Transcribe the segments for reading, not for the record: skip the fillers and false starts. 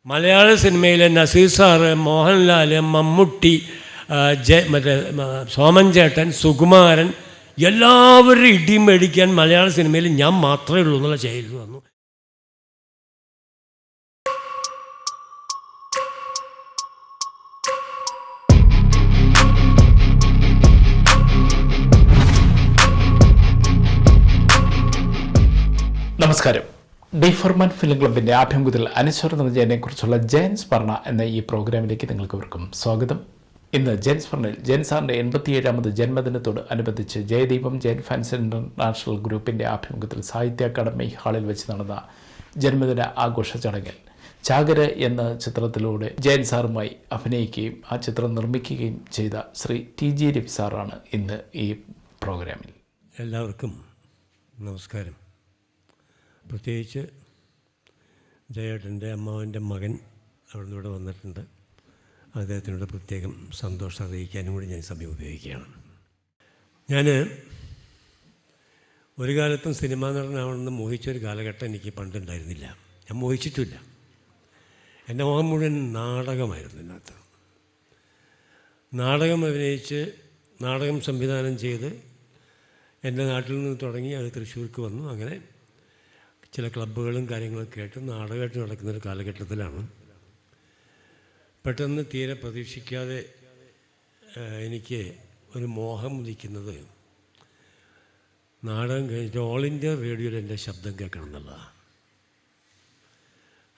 മലയാള സിനിമയിലെ നസീർ സാറ്, മോഹൻലാൽ, മമ്മൂട്ടി, മറ്റേ സോമൻ ചേട്ടൻ, സുകുമാരൻ, എല്ലാവരും ഇടിയും മേടിക്കാൻ മലയാള സിനിമയിൽ ഞാൻ മാത്രമേ ഉള്ളൂ എന്നുള്ള ചെയ്തു വന്നു. നമസ്കാരം. ഡി ഫോർമാൻ ഫിലിം ക്ലബിൻ്റെ ആഭിമുഖ്യത്തിൽ അനശ്വര ജയനെക്കുറിച്ചുള്ള ജയൻ സ്മരണ എന്ന ഈ പ്രോഗ്രാമിലേക്ക് നിങ്ങൾക്കൊവർക്കും സ്വാഗതം. ഇന്ന് ജയൻ സ്മരണയിൽ ജയൻ സാറിൻ്റെ 87ാമത് ജന്മദിനത്തോട് അനുബന്ധിച്ച് ജയദീപം ജയൻ ഫാൻസ് ഇൻ്റർനാഷണൽ ഗ്രൂപ്പിൻ്റെ ആഭിമുഖ്യത്തിൽ സാഹിത്യ അക്കാദമി ഹാളിൽ വെച്ച് നടന്ന ജന്മദിന ആഘോഷ ചടങ്ങിൽ ചാകര എന്ന ചിത്രത്തിലൂടെ ജയൻ സാറുമായി അഭിനയിക്കുകയും ആ ചിത്രം നിർമ്മിക്കുകയും ചെയ്ത ശ്രീ TG രവി സാറാണ് ഇന്ന് ഈ പ്രോഗ്രാമിൽ. എല്ലാവർക്കും നമസ്കാരം. പ്രത്യേകിച്ച് ജയേട്ടൻ്റെ അമ്മാവൻ്റെ മകൻ അവിടുന്ന് ഇവിടെ വന്നിട്ടുണ്ട്. അദ്ദേഹത്തിനോട് പ്രത്യേകം സന്തോഷം അറിയിക്കാനും കൂടി ഞാൻ സമയം ഉപയോഗിക്കുകയാണ്. ഞാൻ ഒരു കാലത്തും സിനിമാ നടനാവണമെന്ന് മോഹിച്ചൊരു കാലഘട്ടം എനിക്ക് പണ്ടുണ്ടായിരുന്നില്ല. ഞാൻ മോഹിച്ചിട്ടില്ല. എൻ്റെ മോഹം മുഴുവൻ നാടകമായിരുന്നു. ഇതിനകത്ത് നാടകം അഭിനയിച്ച് നാടകം സംവിധാനം ചെയ്ത് എൻ്റെ നാട്ടിൽ നിന്ന് തുടങ്ങി അത് തൃശ്ശൂർക്ക് വന്നു. അങ്ങനെ ചില ക്ലബ്ബുകളും കാര്യങ്ങളൊക്കെ ആയിട്ട് നാടകമായിട്ട് നടക്കുന്നൊരു കാലഘട്ടത്തിലാണ് പെട്ടെന്ന് തീരെ പ്രതീക്ഷിക്കാതെ എനിക്ക് ഒരു മോഹം ഉദിക്കുന്നത് നാടകം കഴിഞ്ഞിട്ട് ഓൾ ഇന്ത്യ റേഡിയോയിൽ എൻ്റെ ശബ്ദം കേൾക്കണം എന്നുള്ളതാണ്.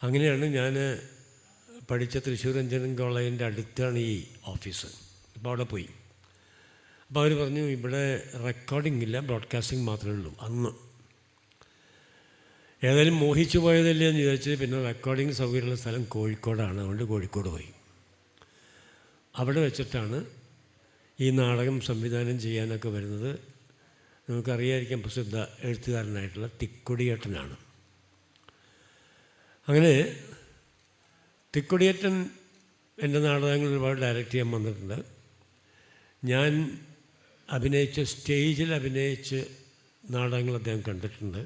അങ്ങനെയാണ് ഞാൻ പഠിച്ച തൃശ്ശൂർ എഞ്ചിനീയറിംഗ് കോളേജിൻ്റെ അടുത്താണ് ഈ ഓഫീസ്. അപ്പോൾ അവിടെ പോയി. അപ്പോൾ അവർ പറഞ്ഞു, ഇവിടെ റെക്കോർഡിംഗ് ഇല്ല, ബ്രോഡ്കാസ്റ്റിംഗ് മാത്രമേ ഉള്ളൂ. അന്ന് ഏതായാലും മോഹിച്ചു പോയതല്ലേ എന്ന് വിചാരിച്ച് പിന്നെ റെക്കോർഡിംഗ് സൗകര്യമുള്ള സ്ഥലം കോഴിക്കോടാണ്. അതുകൊണ്ട് കോഴിക്കോട് പോയി. അവിടെ വെച്ചിട്ടാണ് ഈ നാടകം സംവിധാനം ചെയ്യാനൊക്കെ വരുന്നത്. നമുക്കറിയാതിരിക്കാൻ പ്രസിദ്ധ എഴുത്തുകാരനായിട്ടുള്ള തിക്കൊടിയേട്ടനാണ്. അങ്ങനെ തിക്കൊടിയേട്ടൻ എൻ്റെ നാടകങ്ങൾ ഒരുപാട് ഡയറക്റ്റ് ചെയ്യാൻ വന്നിട്ടുണ്ട്. ഞാൻ സ്റ്റേജിൽ അഭിനയിച്ച് നാടകങ്ങൾ അദ്ദേഹം കണ്ടിട്ടുണ്ട്.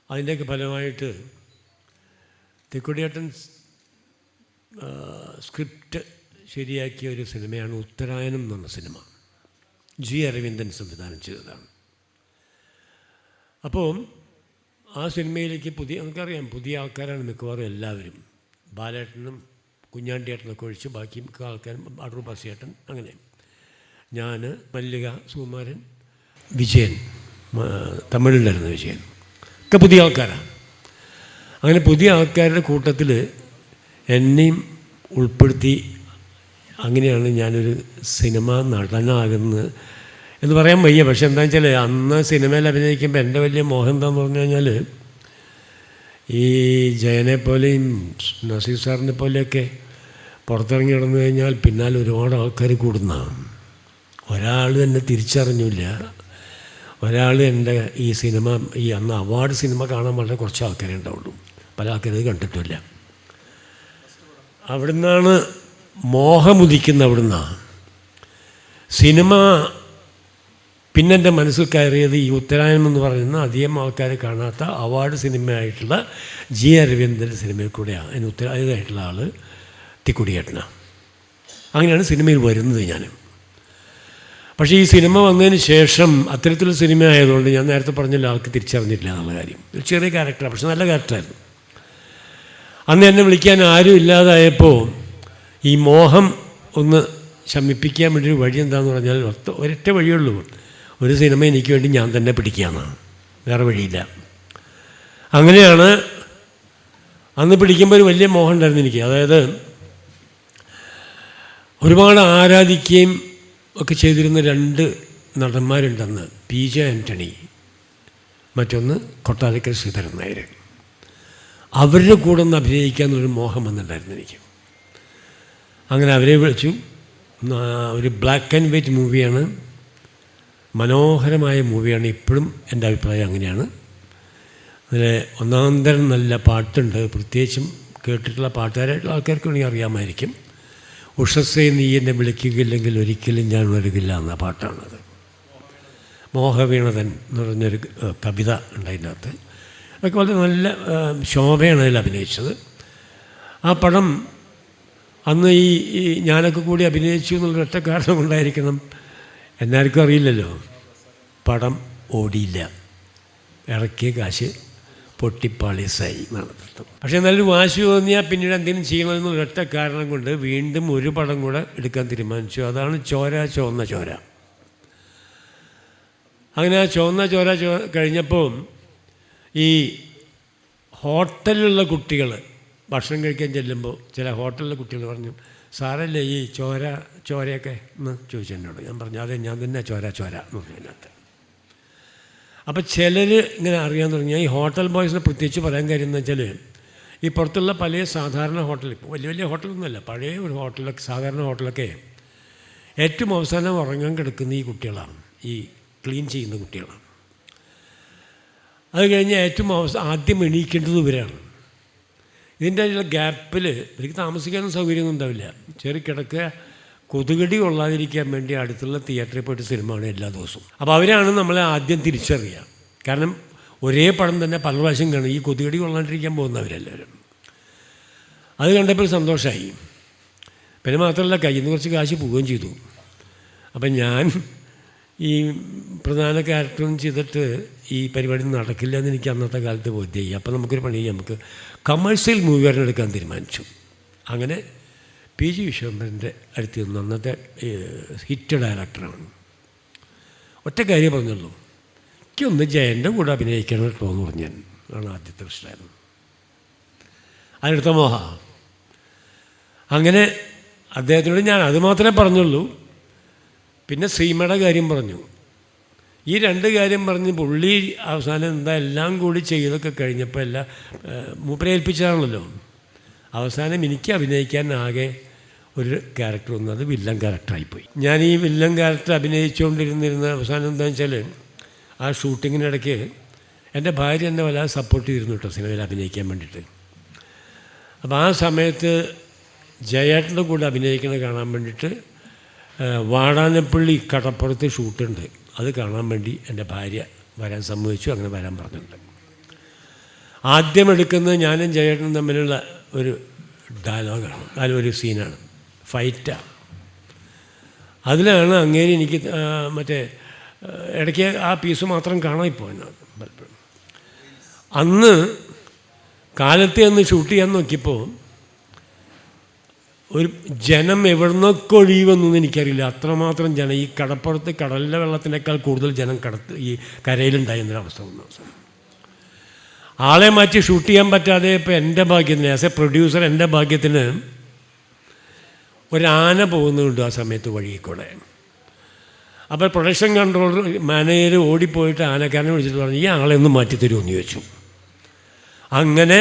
അതിൻ്റെയൊക്കെ ഫലമായിട്ട് തിക്കൊടിയേട്ടൻ സ്ക്രിപ്റ്റ് ശരിയാക്കിയ ഒരു സിനിമയാണ് ഉത്തരായനം എന്ന് പറഞ്ഞ സിനിമ. G. അരവിന്ദൻ സംവിധാനം ചെയ്തതാണ്. അപ്പോൾ ആ സിനിമയിലേക്ക് നമുക്കറിയാം, പുതിയ ആൾക്കാരാണ് മിക്കവാറും എല്ലാവരും. ബാലേട്ടനും കുഞ്ഞാണ്ടിയേട്ടനൊക്കെ ഒഴിച്ച് ബാക്കി മിക്ക ആൾക്കാരും, അടൂർ ബാസിയേട്ടൻ, അങ്ങനെ ഞാൻ, മല്ലിക, സുകുമാരൻ, വിജയൻ, തമിഴിലായിരുന്നു വിജയൻ, ഒക്കെ പുതിയ ആൾക്കാരാണ്. അങ്ങനെ പുതിയ ആൾക്കാരുടെ കൂട്ടത്തിൽ എന്നെയും ഉൾപ്പെടുത്തി. അങ്ങനെയാണ് ഞാനൊരു സിനിമ നടനാകുന്നത് എന്ന് പറയാൻ വയ്യ. പക്ഷെ എന്താണെന്ന് വെച്ചാൽ അന്ന് സിനിമയിൽ അഭിനയിക്കുമ്പോൾ എൻ്റെ വലിയ മോഹം എന്താണെന്ന് പറഞ്ഞു കഴിഞ്ഞാൽ ഈ ജയനെ പോലെയും നസീർ സാറിനെ പോലെയൊക്കെ പുറത്തിറങ്ങി നടന്നു കഴിഞ്ഞാൽ പിന്നാലെ ഒരുപാട് ആൾക്കാർ കൂടുന്നതാണ്. ഒരാൾ എന്നെ തിരിച്ചറിഞ്ഞില്ല. ഒരാൾ എൻ്റെ ഈ സിനിമ, ഈ അന്ന് അവാർഡ് സിനിമ കാണാൻ വളരെ കുറച്ച് ആൾക്കാരേ ഉണ്ടാവുള്ളൂ. പല ആൾക്കാരും കണ്ടിട്ടില്ല. അവിടുന്നാണ് മോഹമുദിക്കുന്ന. അവിടുന്നാണ് സിനിമ പിന്നെ എൻ്റെ മനസ്സിൽ കയറിയത് ഈ ഉത്തരായനം എന്ന് പറയുന്ന അധികം ആൾക്കാർ കാണാത്ത അവാർഡ് സിനിമയായിട്ടുള്ള G. അരവിന്ദൻ്റെ സിനിമയിൽ കൂടെയാണ്. അതിന് ഉത്തരവാദിത്തമായിട്ടുള്ള ആൾ തിക്കൊടിയേട്ടനാണ്. അങ്ങനെയാണ് സിനിമയിൽ വരുന്നത് ഞാൻ. പക്ഷേ ഈ സിനിമ വന്നതിന് ശേഷം അത്തരത്തിലുള്ള സിനിമ ആയതുകൊണ്ട് ഞാൻ നേരത്തെ പറഞ്ഞില്ല, ആൾക്ക് തിരിച്ചറിഞ്ഞിട്ടില്ല എന്നുള്ള കാര്യം. ഒരു ചെറിയ ക്യാരക്ടറാണ്, പക്ഷെ നല്ല ക്യാരക്ടറായിരുന്നു. അന്ന് എന്നെ വിളിക്കാൻ ആരും ഇല്ലാതായപ്പോൾ ഈ മോഹം ഒന്ന് ശമിപ്പിക്കാൻ വേണ്ടി ഒരു വഴി എന്താണെന്ന് പറഞ്ഞാൽ ഒരൊറ്റ വഴിയുള്ളൂ. ഒരു സിനിമ എനിക്ക് വേണ്ടി ഞാൻ തന്നെ പിടിക്കുകയെന്നാണ്. വേറെ വഴിയില്ല. അങ്ങനെയാണ് അന്ന് പിടിക്കുമ്പോൾ ഒരു വലിയ മോഹം ഉണ്ടായിരുന്നു എനിക്ക്. അതായത് ഒരുപാട് ആരാധിക്കുകയും ഒക്കെ ചെയ്തിരുന്ന 2 നടന്മാരുണ്ടെന്ന്. PJ ആൻ്റണി, മറ്റൊന്ന് കൊട്ടാരക്കര ശ്രീധരൻ നായർ. അവരുടെ കൂടെ ഒന്ന് അഭിനയിക്കാമെന്നൊരു മോഹം വന്നിട്ടുണ്ടായിരുന്നു എനിക്ക്. അങ്ങനെ അവരെ വിളിച്ചു. ഒരു ബ്ലാക്ക് ആൻഡ് വൈറ്റ് മൂവിയാണ്, മനോഹരമായ മൂവിയാണ്. ഇപ്പോഴും എൻ്റെ അഭിപ്രായം അങ്ങനെയാണ്. അതിൽ ഒന്നാന്തരം നല്ല പാട്ടുണ്ട്. പ്രത്യേകിച്ചും കേട്ടിട്ടുള്ള പാട്ടുകാരായിട്ടുള്ള ആൾക്കാർക്ക് വേണമെങ്കിൽ അറിയാമായിരിക്കും. ഉഷസ്സേ നീ എന്നെ വിളിക്കുകയില്ലെങ്കിൽ ഒരിക്കലും ഞാൻ ഉണരുകില്ല എന്ന പാട്ടാണത്. മോഹവീണതൻ എന്ന് പറഞ്ഞൊരു കവിത ഉണ്ട് അതിനകത്ത്. അതൊക്കെ വളരെ നല്ല ശോഭയാണ് അതിൽ അഭിനയിച്ചത്. ആ പടം അന്ന് ഈ ഞാനൊക്കെ കൂടി അഭിനയിച്ചു എന്നുള്ളൊരൊറ്റ കാരണം കൊണ്ടായിരിക്കണം, എന്നാർക്കും അറിയില്ലല്ലോ, പടം ഓടിയില്ല, ഇറക്കിയ കാശ് പൊട്ടിപ്പാളിസായി എന്നാണ് അർത്ഥം. പക്ഷേ നല്ലൊരു വാശി തോന്നിയാൽ പിന്നീട് എന്തെങ്കിലും ചെയ്യണമെന്നൊരൊറ്റ കാരണം കൊണ്ട് വീണ്ടും ഒരു പടം കൂടെ എടുക്കാൻ തീരുമാനിച്ചു. അതാണ് ചുവന്ന ചോര. അങ്ങനെ ആ ചുവന്ന ചോര കഴിഞ്ഞപ്പോൾ ഈ ഹോട്ടലിലുള്ള കുട്ടികൾ ഭക്ഷണം കഴിക്കാൻ ചെല്ലുമ്പോൾ ചില ഹോട്ടലിലെ കുട്ടികൾ പറഞ്ഞു, സാറല്ലേ ഈ ചോരയൊക്കെ എന്ന് ചോദിച്ചു എന്നോട്. ഞാൻ പറഞ്ഞു, അതെ ഞാൻ തന്നെ ചോര എന്ന് പറഞ്ഞു അതിനകത്ത്. അപ്പോൾ ചിലർ ഇങ്ങനെ അറിയാൻ തുടങ്ങി. ഈ ഹോട്ടൽ ബോയ്സിനെ പ്രത്യേകിച്ച് പറയാൻ കാര്യം എന്ന് വെച്ചാൽ, ഈ പുറത്തുള്ള പല സാധാരണ ഹോട്ടൽ, ഇപ്പോൾ വലിയ വലിയ ഹോട്ടലൊന്നുമല്ല, പഴയ ഒരു ഹോട്ടലൊക്കെ, സാധാരണ ഹോട്ടലൊക്കെ ഏറ്റവും അവസാനം ഉറങ്ങാൻ കിടക്കുന്ന ഈ കുട്ടികളാണ്, ഈ ക്ലീൻ ചെയ്യുന്ന കുട്ടികളാണ്. അത് കഴിഞ്ഞ് ഏറ്റവും ആദ്യം എണീക്കേണ്ടത് ഇവരാണ്. ഇതിൻ്റെ ഗ്യാപ്പിൽ ഇവർക്ക് താമസിക്കാനും സൗകര്യമൊന്നും ഉണ്ടാവില്ല. ചെറിയ കിടക്കുക, കൊതുകടി കൊള്ളാതിരിക്കാൻ വേണ്ടി അടുത്തുള്ള തിയേറ്ററിൽ പോയിട്ട് സിനിമ കാണും എല്ലാ ദിവസവും. അപ്പോൾ അവരാണ് നമ്മളെ ആദ്യം തിരിച്ചറിയുക. കാരണം ഒരേ പടം തന്നെ പല പ്രാവശ്യം കാണും. ഈ കൊതുകടി കൊള്ളാണ്ടിരിക്കാൻ പോകുന്നവരെല്ലാവരും. അത് കണ്ടപ്പോൾ സന്തോഷമായി. പിന്നെ മാത്രമല്ല കയ്യിൽ നിന്ന് കുറച്ച് കാശ് പോവുകയും ചെയ്തു. അപ്പം ഞാൻ ഈ പ്രധാന ക്യാരക്ടറും ചെയ്തിട്ട് ഈ പരിപാടി നടക്കില്ല എന്ന് എനിക്ക് അന്നത്തെ കാലത്ത് ബോധ്യമായി. അപ്പോൾ നമുക്കൊരു പണി ചെയ്യാം, നമുക്ക് കമേഴ്ഷ്യൽ മൂവി എടുക്കാൻ തീരുമാനിച്ചു. അങ്ങനെ പി ജി വിശ്വംഭരൻ്റെ അടുത്ത് നിന്ന്, അന്നത്തെ ഹിറ്റ് ഡയറക്ടറാണ്, ഒറ്റ കാര്യം പറഞ്ഞുള്ളൂ, എനിക്കൊന്ന് ജയൻ്റെ കൂടെ അഭിനയിക്കണം കേട്ടോ എന്ന് പറഞ്ഞാൽ ആണ് ആദ്യത്തെ പ്രശ്നമായിരുന്നു. അതിനടുത്ത മോഹ. അങ്ങനെ അദ്ദേഹത്തിനോട് ഞാൻ അത് മാത്രമേ പറഞ്ഞുള്ളൂ. പിന്നെ ശ്രീമയുടെ കാര്യം പറഞ്ഞു. ഈ രണ്ട് കാര്യം പറഞ്ഞ് പുള്ളി അവസാനം എന്താ എല്ലാം കൂടി ചെയ്തൊക്കെ കഴിഞ്ഞപ്പോൾ എല്ലാം മൂപ്പരെ ഏൽപ്പിച്ചതാണല്ലോ. അവസാനം എനിക്ക് അഭിനയിക്കാൻ ആകെ ഒരു ക്യാരക്ടർ വന്നു, അത് വില്ലൻ ക്യാരക്ടറായിപ്പോയി. ഞാൻ ഈ വില്ലൻ ക്യാരക്ടർ അഭിനയിച്ചുകൊണ്ടിരുന്ന അവസാനം എന്താണെന്ന് വെച്ചാൽ, ആ ഷൂട്ടിങ്ങിനിടയ്ക്ക് എൻ്റെ ഭാര്യ എന്നെ വല്ലാതെ സപ്പോർട്ട് ചെയ്തിരുന്നു കേട്ടോ സിനിമയിൽ അഭിനയിക്കാൻ വേണ്ടിയിട്ട്. അപ്പോൾ ആ സമയത്ത് ജയേട്ടൻ്റെ കൂടെ അഭിനയിക്കുന്നത് കാണാൻ വേണ്ടിയിട്ട് വാടാനപ്പള്ളി കടപ്പുറത്ത് ഷൂട്ടുണ്ട്, അത് കാണാൻ വേണ്ടി എൻ്റെ ഭാര്യ വരാൻ സമ്മതിച്ചു. അങ്ങനെ വരാൻ പറഞ്ഞിട്ടുണ്ട്. ആദ്യം എടുക്കുന്നത് ഞാനും ജയേട്ടനും തമ്മിലുള്ള ഒരു ഡയലോഗാണ്, അതിലൊരു സീനാണ്, ഫൈറ്റാണ്. അതിലാണ് അങ്ങേര് എനിക്ക് മറ്റേ ഇടയ്ക്ക് ആ പീസ് മാത്രം കാണാൻ ഇപ്പോൾ പലപ്പോഴും. അന്ന് കാലത്തെ അന്ന് ഷൂട്ട് ചെയ്യാൻ നോക്കിയപ്പോൾ ഒരു ജനം എവിടുന്നൊക്കെ ഒഴിയുമെന്നൊന്നും എനിക്കറിയില്ല, അത്രമാത്രം ജനം. ഈ കടപ്പുറത്ത് കടലിലെ വെള്ളത്തിനേക്കാൾ കൂടുതൽ ജനം ഈ കരയിലുണ്ടായിരുന്നൊരവസ്ഥ വന്നു. ആളെ മാറ്റി ഷൂട്ട് ചെയ്യാൻ പറ്റാതെ ഇപ്പോൾ എൻ്റെ ഭാഗ്യത്തിന്, ആസ് എ പ്രൊഡ്യൂസർ എൻ്റെ ഭാഗ്യത്തിന് ഒരാന പോകുന്നുണ്ട് ആ സമയത്ത് വഴിയിൽ കൂടെ. അപ്പോൾ പ്രൊഡക്ഷൻ കൺട്രോളർ മാനേജർ ഓടിപ്പോയിട്ട് ആനക്കാരനെ വിളിച്ചിട്ട് പറഞ്ഞു, ഈ ആളെ ഒന്ന് മാറ്റിത്തരുമെന്ന് ചോദിച്ചു. അങ്ങനെ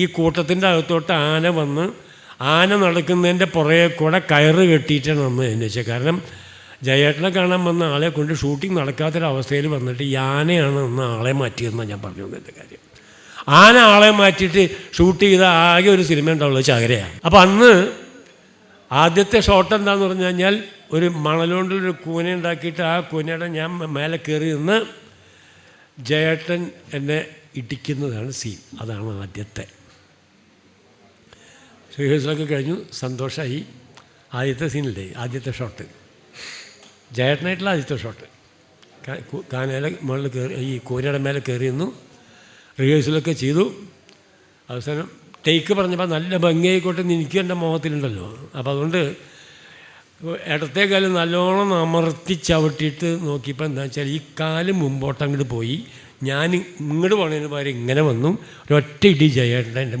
ഈ കൂട്ടത്തിൻ്റെ അകത്തോട്ട് ആന വന്ന്, ആന നടക്കുന്നതിൻ്റെ പുറകെ കൂടെ കയറ് കെട്ടിയിട്ടാണ് വന്നത് എന്ന് വെച്ചാൽ. കാരണം ജയേട്ടനെ കാണാൻ വന്ന ആളെ കൊണ്ട് ഷൂട്ടിംഗ് നടക്കാത്തൊരവസ്ഥയിൽ വന്നിട്ട് ഈ ആനയാണ് അന്ന് ആളെ മാറ്റിയതെന്നാണ് ഞാൻ പറഞ്ഞു എൻ്റെ കാര്യം. ആന ആളെ മാറ്റിയിട്ട് ഷൂട്ട് ചെയ്ത ആകെ ഒരു സിനിമ ഉണ്ടാവുള്ളത് ചകരയാണ്. അപ്പോൾ അന്ന് ആദ്യത്തെ ഷോട്ട് എന്താണെന്ന് പറഞ്ഞു കഴിഞ്ഞാൽ, ഒരു മണലുകൊണ്ടൊരു കൂന ഉണ്ടാക്കിയിട്ട് ആ കൂനയുടെ ഞാൻ മേലെ കയറി നിന്ന് ജയേട്ടൻ എന്നെ ഇടിക്കുന്നതാണ് സീൻ. അതാണ് ആദ്യത്തെ. റിഹേഴ്സലൊക്കെ കഴിഞ്ഞു, സന്തോഷമായി. ആദ്യത്തെ സീനില്ലേ, ആദ്യത്തെ ഷോട്ട്, ജയേട്ടനായിട്ടുള്ള ആദ്യത്തെ ഷോട്ട്. കാനയുടെ മുകളിൽ കയറി, ഈ കൂനയുടെ മേലെ കയറി നിന്നു, റിഹേഴ്സലൊക്കെ ചെയ്തു. അവസാനം ടേക്ക് പറഞ്ഞപ്പോൾ നല്ല ഭംഗിയായിക്കോട്ടെ എന്ന് എനിക്ക് എൻ്റെ മോഹത്തിലുണ്ടല്ലോ. അപ്പോൾ അതുകൊണ്ട് ഇടത്തെ കാലം നല്ലോണം അമർത്തി ചവിട്ടിയിട്ട് നോക്കിയപ്പോൾ എന്താ വെച്ചാൽ, ഈ കാല് മുമ്പോട്ട് അങ്ങോട്ട് പോയി, ഞാൻ ഇങ്ങോട്ട് പോണതിന് പകരം ഇങ്ങനെ വന്നു. ഒരൊറ്റ ഇടി ജയേട്ടൻ്റെ എൻ്റെ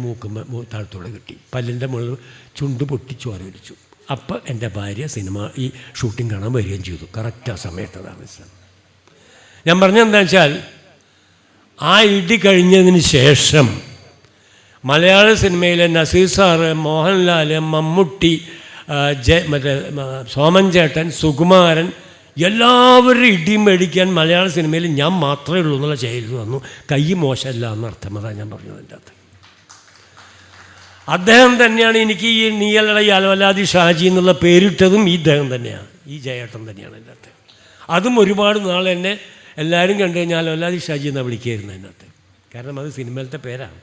താഴത്തോടെ കിട്ടി, പല്ലിൻ്റെ മുകളിൽ ചുണ്ട് പൊട്ടി ചോര വലിച്ചു. അപ്പോൾ എൻ്റെ ഭാര്യ ഈ ഷൂട്ടിംഗ് കാണാൻ വരികയും ചെയ്തു കറക്റ്റ് ആ സമയത്ത്. അതാണ് ഞാൻ പറഞ്ഞതെന്താ വെച്ചാൽ, ആ ഇടി കഴിഞ്ഞതിന് ശേഷം മലയാള സിനിമയിലെ നസീർ സാറ്, മോഹൻലാൽ, മമ്മൂട്ടി, മറ്റേ സോമൻ ചേട്ടൻ, സുകുമാരൻ, എല്ലാവരും ഇടിയും മേടിക്കാൻ മലയാള സിനിമയിൽ ഞാൻ മാത്രമേ ഉള്ളൂ എന്നുള്ള ചെയ്തു വന്നു. കൈ മോശമല്ല എന്നർത്ഥം. അതാണ് ഞാൻ പറഞ്ഞത്. എൻ്റെ അകത്ത് അദ്ദേഹം തന്നെയാണ് എനിക്ക് ഈ നീയലട അലവലാതി ഷാജി എന്നുള്ള പേരിട്ടതും ഈ ഇദ്ദേഹം തന്നെയാണ്, ഈ ജയേട്ടൻ തന്നെയാണ് എൻ്റെ അകത്ത്. അതും ഒരുപാട് നാൾ എന്നെ എല്ലാവരും കണ്ടു കഴിഞ്ഞാൽ അലവലാതി ഷാജി എന്നാണ് വിളിക്കുകയായിരുന്നു അതിനകത്ത്. കാരണം അത് സിനിമയിലത്തെ പേരാണ്.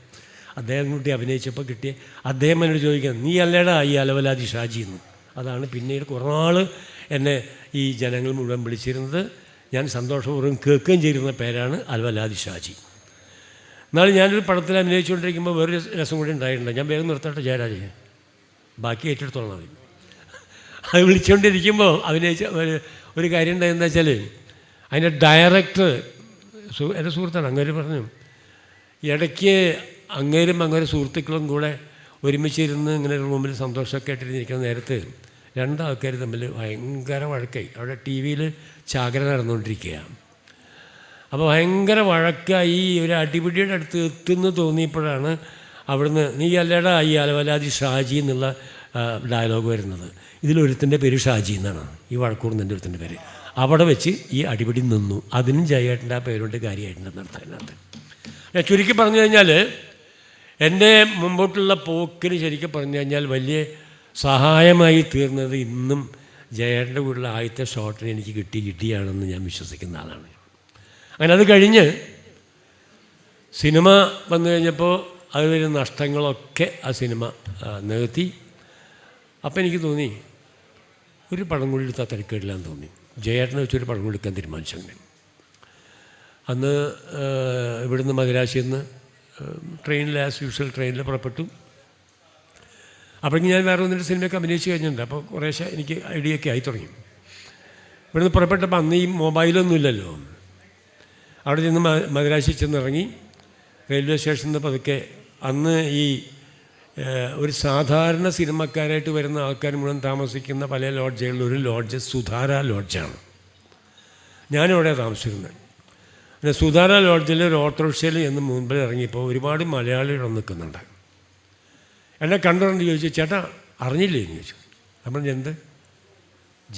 അദ്ദേഹം കൂട്ടി അഭിനയിച്ചപ്പോൾ കിട്ടിയ അദ്ദേഹം എന്നോട് ചോദിക്കുന്നത്, നീ അല്ലേടാ ഈ അലവലാതി ഷാജി എന്ന്. അതാണ് പിന്നീട് കുറേ നാൾ എന്നെ ഈ ജനങ്ങൾ മുഴുവൻ വിളിച്ചിരുന്നത്. ഞാൻ സന്തോഷപൂർവ്വം കേൾക്കുകയും ചെയ്തിരുന്ന പേരാണ് അലവലാതി ഷാജി. എന്നാലും ഞാനൊരു പടത്തിൽ അഭിനയിച്ചുകൊണ്ടിരിക്കുമ്പോൾ വേറൊരു രസം കൂടി ഉണ്ടായിട്ടുണ്ട്. ഞാൻ വേഗം നിർത്തട്ടെ ജയരാജ്, ബാക്കി ഏറ്റെടുത്തോളാം മതി. അത് വിളിച്ചുകൊണ്ടിരിക്കുമ്പോൾ അഭിനയിച്ച ഒരു കാര്യം ഉണ്ടായെന്ന് വെച്ചാൽ, അതിൻ്റെ ഡയറക്ടർ എൻ്റെ സുഹൃത്താണ്. അങ്ങേര് പറഞ്ഞു, ഇടയ്ക്ക് അങ്ങേരും അങ്ങനെ സുഹൃത്തുക്കളും കൂടെ ഒരുമിച്ചിരുന്ന് ഇങ്ങനെ റൂമിൽ സന്തോഷമൊക്കെ ആയിട്ടിരിക്കുന്ന നേരത്ത് രണ്ടാൾക്കാർ തമ്മിൽ ഭയങ്കര വഴക്കായി. അവിടെ ടി വിയിൽ ചാകര നടന്നുകൊണ്ടിരിക്കുകയാണ്. അപ്പോൾ ഭയങ്കര വഴക്കായി. ഒരു അടിപിടിയുടെ അടുത്ത് എത്തുന്നു തോന്നിയപ്പോഴാണ് അവിടുന്ന് നീ അല്ലേടാ ഈ അലവലാതി ഷാജി എന്നുള്ള ഡയലോഗ് വരുന്നത്. ഇതിലൊരുത്തിൻ്റെ പേര് ഷാജി എന്നാണ്, ഈ വഴക്കൂടുന്നതിൻ്റെ ഒരുത്തിൻ്റെ പേര്. അവിടെ വെച്ച് ഈ അടിപിടി നിന്നു. അതിനും ജയേട്ടൻ്റെ ആ പേരുകൊണ്ട് കാര്യമായിട്ടുണ്ടെന്ന് അർത്ഥം. അതിനകത്ത് ഞാൻ ചുരുക്കി പറഞ്ഞു കഴിഞ്ഞാൽ എൻ്റെ മുമ്പോട്ടുള്ള പോക്കിന് ശരിക്കും പറഞ്ഞു കഴിഞ്ഞാൽ വലിയ സഹായമായി തീർന്നത് ഇന്നും ജയേട്ടൻ്റെ കൂടെയുള്ള ആദ്യത്തെ ഷോട്ടിന് എനിക്ക് കിട്ടിയാണെന്ന് ഞാൻ വിശ്വസിക്കുന്ന ആളാണ്. അങ്ങനെ അത് കഴിഞ്ഞ് സിനിമ വന്നു കഴിഞ്ഞപ്പോൾ അത് വരുന്ന നഷ്ടങ്ങളൊക്കെ ആ സിനിമ നികത്തി. അപ്പം എനിക്ക് തോന്നി ഒരു പടം കൂടി എടുത്താൽ തിരക്കേടില്ലാന്ന് തോന്നി. ജയേട്ടനെ വെച്ചൊരു പടം കൂടി എടുക്കാൻ തീരുമാനിച്ചു. അന്ന് ഇവിടുന്ന് മദിരാശിയിൽ നിന്ന് ട്രെയിനിൽ ആസ് യൂഷ്വൽ ട്രെയിനിൽ പുറപ്പെട്ടു. അപ്പോഴേക്കും ഞാൻ വേറെ ഒന്നിൻ്റെ സിനിമയൊക്കെ അഭിനയിച്ച് കഴിഞ്ഞിട്ടുണ്ട്. അപ്പോൾ കുറേശ്ശെ എനിക്ക് ഐഡിയൊക്കെ ആയി തുടങ്ങി. ഇവിടുന്ന് പുറപ്പെട്ടപ്പോൾ അന്ന് ഈ മൊബൈലൊന്നും ഇല്ലല്ലോ. അവിടെ ചെന്ന് മദിരാശി ചെന്നിറങ്ങി റെയിൽവേ സ്റ്റേഷനിൽ നിന്ന് പതുക്കെ അന്ന് ഈ ഒരു സാധാരണ സിനിമക്കാരായിട്ട് വരുന്ന ആൾക്കാർ മുഴുവൻ താമസിക്കുന്ന പല ലോഡ്ജുകളിൽ ഒരു ലോഡ്ജ് സുധാര ലോഡ്ജാണ്. ഞാനിവിടെ താമസിച്ചിരുന്നത്. പിന്നെ സുധാര ലോഡ്ജിൽ ഒരു ഓട്ടോറിക്ഷയിൽ എന്ന് മുൻപിൽ ഇറങ്ങിയപ്പോൾ ഒരുപാട് മലയാളികൾ നിൽക്കുന്നുണ്ട്. എന്നെ കണ്ടുകൊണ്ട് ചോദിച്ചു, ചേട്ടാ അറിഞ്ഞില്ലേ എന്ന് ചോദിച്ചു. നമ്മൾ എന്ത്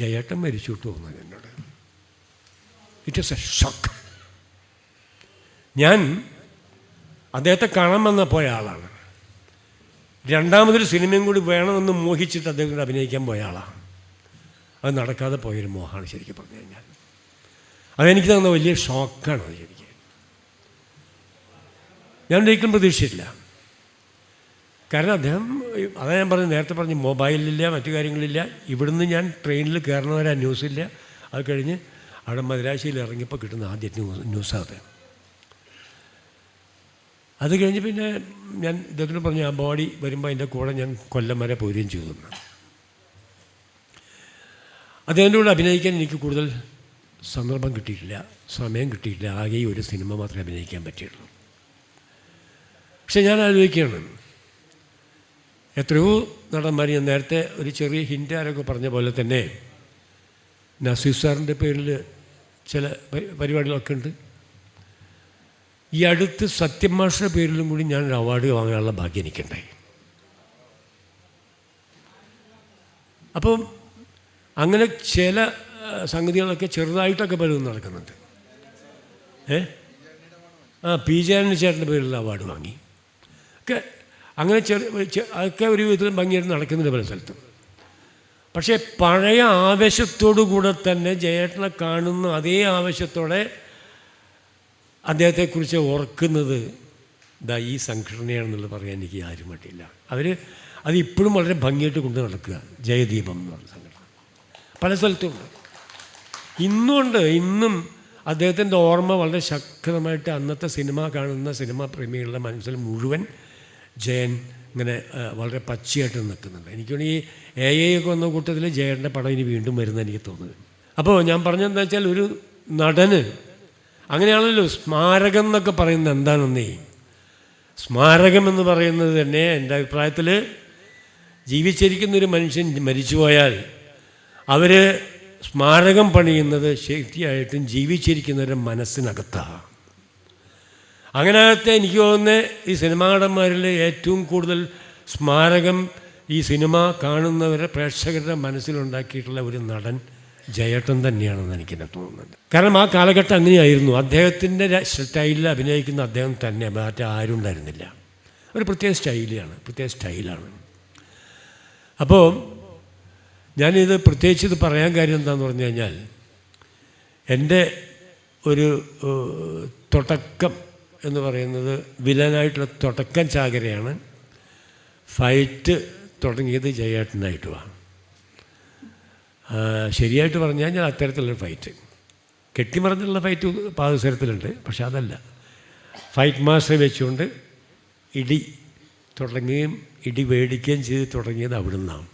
ജയേട്ടൻ മരിച്ചു തോന്നുന്നത് എന്നോട്. It is A shock. ഞാൻ അദ്ദേഹത്തെ കാണാൻ വന്ന പോയ ആളാണ്. രണ്ടാമതൊരു സിനിമയും കൂടി വേണമെന്ന് മോഹിച്ചിട്ട് അദ്ദേഹത്തിന് അഭിനയിക്കാൻ പോയ ആളാണ്. അത് നടക്കാതെ പോയൊരു മോഹമാണ് ശരിക്കും പറഞ്ഞു കഴിഞ്ഞാൽ. അതെനിക്ക് തന്ന വലിയ ഷോക്കാണ്. അത് ശരിക്കും ഞാൻ ഒരിക്കലും പ്രതീക്ഷിച്ചില്ല. കാരണം അദ്ദേഹം, അതാ ഞാൻ പറഞ്ഞു, നേരത്തെ പറഞ്ഞ് മൊബൈലില്ല, മറ്റു കാര്യങ്ങളില്ല. ഇവിടുന്ന് ഞാൻ ട്രെയിനിൽ കയറുന്നവരെ ന്യൂസില്ല. അത് കഴിഞ്ഞ് അവിടെ മദിരാശിയിൽ ഇറങ്ങിയപ്പോൾ കിട്ടുന്ന ആദ്യത്തെ ന്യൂസാണ്. അത് കഴിഞ്ഞ് പിന്നെ ഞാൻ ഇദ്ദേഹത്തിന് പറഞ്ഞു ആ ബോഡി വരുമ്പോൾ അതിൻ്റെ കൂടെ ഞാൻ കൊല്ലം വരെ പോരുകയും ചെയ്തു. അദ്ദേഹത്തിൻ്റെ കൂടെ അഭിനയിക്കാൻ എനിക്ക് കൂടുതൽ സന്ദർഭം കിട്ടിയിട്ടില്ല, സമയം കിട്ടിയിട്ടില്ല. ആകെ ഈ ഒരു സിനിമ മാത്രമേ അഭിനയിക്കാൻ പറ്റിയുള്ളൂ. പക്ഷെ ഞാൻ ആലോചിക്കുകയാണ്, എത്രയോ നടന്മാർ, ഞാൻ നേരത്തെ ഒരു ചെറിയ ഹിൻ്റ് ആരൊക്കെ പറഞ്ഞ പോലെ തന്നെ നസീർ സാറിൻ്റെ പേരിൽ ചില പരിപാടികളൊക്കെ ഉണ്ട്. ഈ അടുത്ത് സത്യം മാഷിൻ്റെ പേരിലും കൂടി ഞാനൊരു അവാർഡ് വാങ്ങാനുള്ള ഭാഗ്യം എനിക്കുണ്ടായി. അപ്പം അങ്ങനെ ചില സംഗതികളൊക്കെ ചെറുതായിട്ടൊക്കെ പലതും നടക്കുന്നുണ്ട്. പി ജയൻ ചേട്ടൻ്റെ പേരിലുള്ള അവാർഡ് വാങ്ങി ഒക്കെ അങ്ങനെ അതൊക്കെ ഒരു വിധത്തിലും ഭംഗിയായിട്ട് നടക്കുന്നുണ്ട് പല സ്ഥലത്തും. പക്ഷേ പഴയ ആവേശത്തോടു കൂടെ തന്നെ ജയേട്ടനെ കാണുന്ന അതേ ആവേശത്തോടെ അദ്ദേഹത്തെക്കുറിച്ച് ഓർക്കുന്നത് ഈ സംഘടനയാണെന്നുള്ളത് പറയാൻ എനിക്ക് ആരും പറ്റില്ല. അത് ഇപ്പോഴും വളരെ ഭംഗിയായിട്ട് കൊണ്ട് നടക്കുക. ജയദീപം എന്ന് പറഞ്ഞ സംഘടന പല സ്ഥലത്തുമുണ്ട്, ഇന്നുമുണ്ട്. ഇന്നും അദ്ദേഹത്തിൻ്റെ ഓർമ്മ വളരെ ശക്തമായിട്ട് അന്നത്തെ സിനിമ കാണുന്ന സിനിമാ പ്രേമികളുടെ മനസ്സിൽ മുഴുവൻ ജയൻ ഇങ്ങനെ വളരെ പച്ചയായിട്ട് നിൽക്കുന്നുണ്ട്. എനിക്ക് തോന്നി ഈ ഒക്കെ വന്ന കൂട്ടത്തിൽ ജയൻ്റെ പടം ഇനി വീണ്ടും വരുന്നത് എനിക്ക് തോന്നുന്നത്. അപ്പോൾ ഞാൻ പറഞ്ഞതെന്താ വെച്ചാൽ, ഒരു നടന് അങ്ങനെയാണല്ലോ സ്മാരകം എന്നൊക്കെ പറയുന്നത്. എന്താണെന്നേ, സ്മാരകം എന്ന് പറയുന്നത് തന്നെ എൻ്റെ അഭിപ്രായത്തിൽ ജീവിച്ചിരിക്കുന്നൊരു മനുഷ്യൻ മരിച്ചുപോയാൽ അവർ സ്മാരകം പണിയുന്നത് ശരിയായിട്ടും ജീവിച്ചിരിക്കുന്നവരുടെ മനസ്സിനകത്താണ്. അങ്ങനത്തെ എനിക്ക് തോന്നുന്നത് ഈ സിനിമാ നടന്മാരിൽ ഏറ്റവും കൂടുതൽ സ്മാരകം ഈ സിനിമ കാണുന്നവരെ പ്രേക്ഷകരുടെ മനസ്സിലുണ്ടാക്കിയിട്ടുള്ള ഒരു നടൻ ജയേട്ടൻ തന്നെയാണെന്ന് എനിക്കെന്നെ തോന്നുന്നുണ്ട്. കാരണം ആ കാലഘട്ടം അങ്ങനെയായിരുന്നു. അദ്ദേഹത്തിൻ്റെ സ്റ്റൈലിൽ അഭിനയിക്കുന്ന അദ്ദേഹം തന്നെ, മറ്റാരും ഉണ്ടായിരുന്നില്ല. ഒരു പ്രത്യേക സ്റ്റൈലാണ്. അപ്പോൾ ഞാനിത് പ്രത്യേകിച്ച് ഇത് പറയാൻ കാര്യം എന്താണെന്ന് പറഞ്ഞു കഴിഞ്ഞാൽ, എൻ്റെ ഒരു തുടക്കം എന്ന് പറയുന്നത് വില്ലനായിട്ടുള്ള തുടക്കം ചാകരയാണ്. ഫൈറ്റ് തുടങ്ങിയത് ജയേട്ടനായിട്ടുമാണ്. ശരിയായിട്ട് പറഞ്ഞു കഴിഞ്ഞാൽ അത്തരത്തിലുള്ള ഫൈറ്റ്, കെട്ടിമറിഞ്ഞുള്ള ഫൈറ്റ് പാദസരത്തിലുണ്ട്. പക്ഷെ അതല്ല, ഫൈറ്റ് മാസ്റ്റർ വെച്ചുകൊണ്ട് ഇടി തുടങ്ങുകയും ഇടി മേടിക്കുകയും ചെയ്ത് തുടങ്ങിയത് അവിടെ നിന്നാണ്.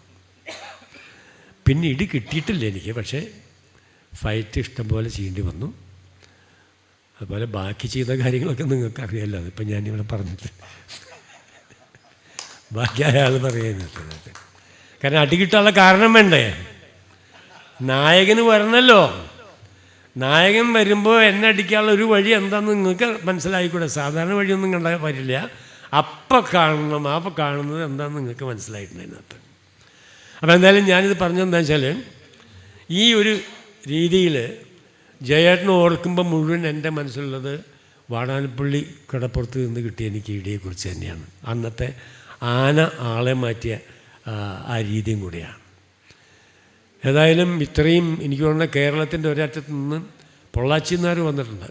പിന്നെ ഇടി കിട്ടിയിട്ടില്ല എനിക്ക്, പക്ഷേ ഫൈറ്റ് ഇഷ്ടംപോലെ ചെയ്യേണ്ടി വന്നു. അതുപോലെ ബാക്കി ചെയ്ത കാര്യങ്ങളൊക്കെ നിങ്ങൾക്കറിയാമല്ലോ, അതിപ്പോൾ ഞാനിവിടെ പറഞ്ഞിട്ട് ബാക്കി അയാൾ പറയുന്നത്. കാരണം അടി കിട്ടാനുള്ള കാരണം വേണ്ടേ? നായകന് വരണമല്ലോ. നായകൻ വരുമ്പോൾ എന്നെ അടിക്കാനുള്ള ഒരു വഴി എന്താണെന്ന് നിങ്ങൾക്ക് മനസ്സിലായിക്കൂടെ? സാധാരണ വഴിയൊന്നും കണ്ടാൽ വരില്ല. അപ്പം കാണണം, അപ്പം കാണുന്നത് എന്താണെന്ന് നിങ്ങൾക്ക് മനസ്സിലായിട്ടുണ്ട് അതിനകത്ത്. അപ്പോൾ എന്തായാലും ഞാനിത് പറഞ്ഞതെന്താ വെച്ചാൽ, ഈ ഒരു രീതിയിൽ ജയേട്ടനെ ഓർക്കുമ്പോൾ മുഴുവൻ എൻ്റെ മനസ്സിലുള്ളത് വാടാനപ്പള്ളി കടപ്പുറത്ത് നിന്ന് കിട്ടിയ എനിക്ക് ഇടിയെക്കുറിച്ച് തന്നെയാണ്. അന്നത്തെ ആന ആളെ മാറ്റിയ ആ രീതിയും കൂടിയാണ്. ഏതായാലും ഇത്രയും എനിക്ക് തോന്നുന്ന കേരളത്തിൻ്റെ ഒരറ്റത്ത് നിന്ന് പൊള്ളാച്ചിന്നാർ വന്നിട്ടുണ്ട്.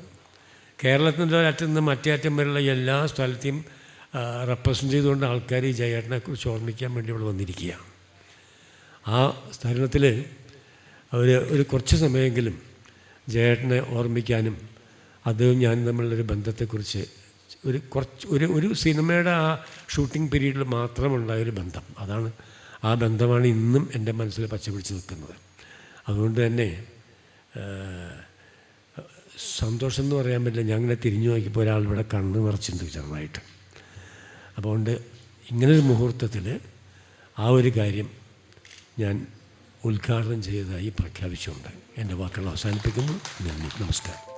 കേരളത്തിൻ്റെ ഒരറ്റത്ത് നിന്ന് മറ്റേ അറ്റം വരെയുള്ള എല്ലാ സ്ഥലത്തെയും റെപ്രസെൻ്റ് ചെയ്തുകൊണ്ട് ആൾക്കാർ ഈ ജയേട്ടനെ കുറിച്ച് ഓർമ്മിക്കാൻ വേണ്ടി ഇവിടെ വന്നിരിക്കുകയാണ്. ആ സ്ഥലത്തിൽ ഒരു കുറച്ച് സമയമെങ്കിലും ജയേട്ടനെ ഓർമ്മിക്കാനും അതും ഞാൻ തമ്മിലുള്ളൊരു ബന്ധത്തെക്കുറിച്ച് ഒരു സിനിമയുടെ ആ ഷൂട്ടിംഗ് പീരീഡിൽ മാത്രമുണ്ടായൊരു ബന്ധം, ആ ബന്ധമാണ് ഇന്നും എൻ്റെ മനസ്സിൽ പച്ചപിടിച്ച് നിൽക്കുന്നത്. അതുകൊണ്ട് തന്നെ സന്തോഷം എന്ന് പറയാൻ പറ്റില്ല. ഞങ്ങളെ തിരിഞ്ഞു നോക്കിയപ്പോൾ ഒരാൾ ഇവിടെ കണ്ണ് നിറച്ചിട്ടുണ്ട് ചെറുതായിട്ട്. അതുകൊണ്ട് ഇങ്ങനൊരു മുഹൂർത്തത്തിൽ ആ ഒരു കാര്യം ഞാൻ ഉദ്ഘാടനം ചെയ്തതായി പ്രഖ്യാപിച്ചുകൊണ്ട് എൻ്റെ വാക്കുകൾ അവസാനിപ്പിക്കുന്നു. നന്ദി, നമസ്കാരം.